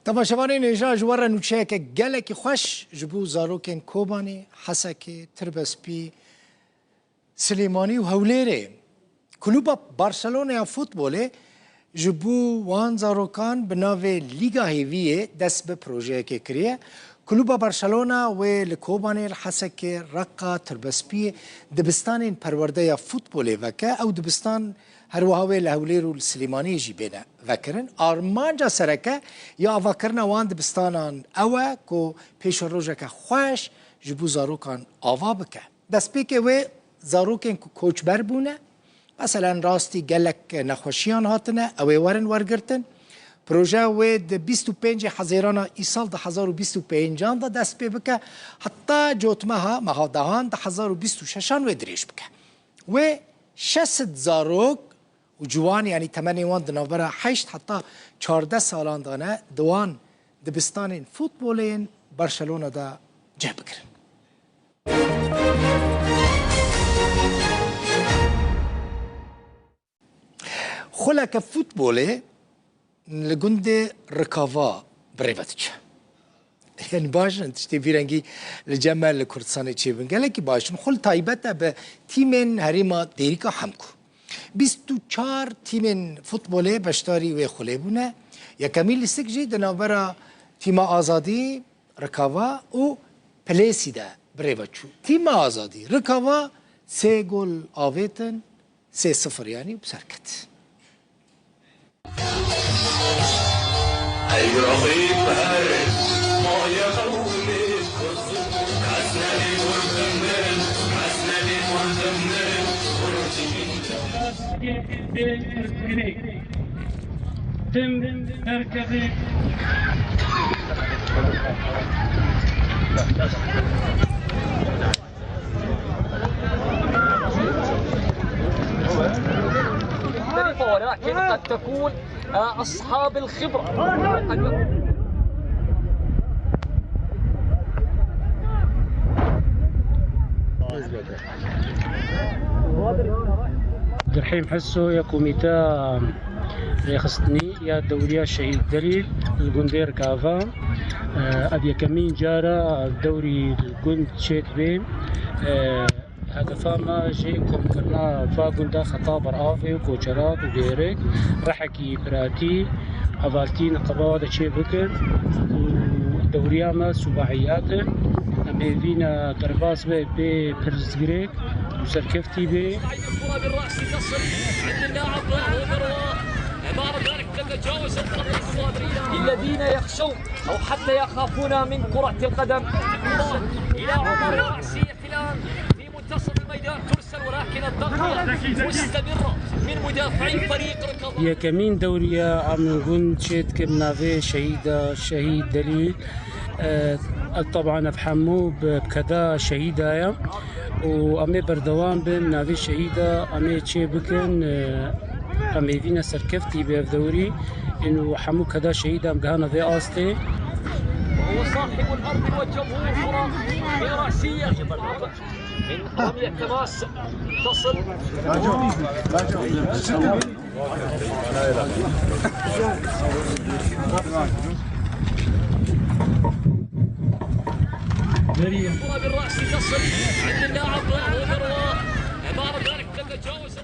طبعا شباني نجا جوارا نوچيك گلك خوش جبو زاروكين كوباني حسكي تربسبي سليماني وهوليري كلوبا برشلونة فوتبولي جبو وان زاروكان بناوي ليغا هيفيه دس ببروجيه كي كريه كلوبا برشلونة والكوباني الحسكي رقا تربسبي دبستان پرورده فوتبولي وكا او دبستان هروهاوي لهوليرو السليماني جيبينا ذكرن ارمانجا سركه يا افكرنا وان دبستانان اوا كو پیش روجك خوش جبو زاروكان آوا بكه دس بيكي و زاروكين كو کوچبر بونه مثلا راستي گلك نخوشيان هاتنه او ورن ورگرتن پروژه و د 25 حزیران ایسال د 1025 دا دست پی بکه حتی جوتمها مهادهان د 1026 و دریش بکه و 600 زاروک و جوان یعنی تمنی وان دنابره 8 حتی 14 سالان دانه دوان دبستان فوتبولین برشلونه دا جه بکرن خلق فوتبوله لجند ركافا بريفتش يعني باش انت تشتي رنجي الجمال الكردستاني تشيبن قال لك باش نخل تايبتا بتيمن هريما ديريكا حمكو 24 تيمن فوتبوله بشتاري وخليبونه يا كميل السكجي دنابرا تيما آزادي ركافا و بليسيدا بريفتشو تيما آزادي ركافا 3 جول آفيتن 3-0 يعني بسركت أي رغيب هارب ما يخولي عسناني والدمين عسناني والدمين تم تركبي ولكن قد تكون أصحاب الخبرة الحين حسوا يا كوميتا خصني يا دوريا الشهيد دليل الجندير كافا أبي كمين جارة الدوري الجند شيت بين هذا فما جيكم كنا فاقندا خطابر آفي وكوشرات وديريك رحكي براتي أفالتين قبادة شي بكر ودورياما سباعيات أمي فينا درباس بي برزجريك وسركفتي بي الكرة بالرأس تصل عند اللاعب بعد ذلك تتجاوز الخط الصادرين الذين يخشون أو حتى يخافون من كرة القدم إلى عمر رأسية الآن منتصف الميدان ترسل ولكن الضغط مستمرة من مدافعي فريق ركض يا كمين دوريا عم نقول شيت كبنافي شهيدة شهيد دليل طبعا افحمو بكذا شهيدة يا وامي بردوان بن نافي شهيدة امي تشي بكن امي فينا سركفتي بفدوري انه حمو كذا شهيدة مقهانا في استي وهو صاحب الارض والجمهور كرة برأسية من رمية تماس تصل الكرة بالرأس تصل عند اللاعب بعد ذلك تتجاوز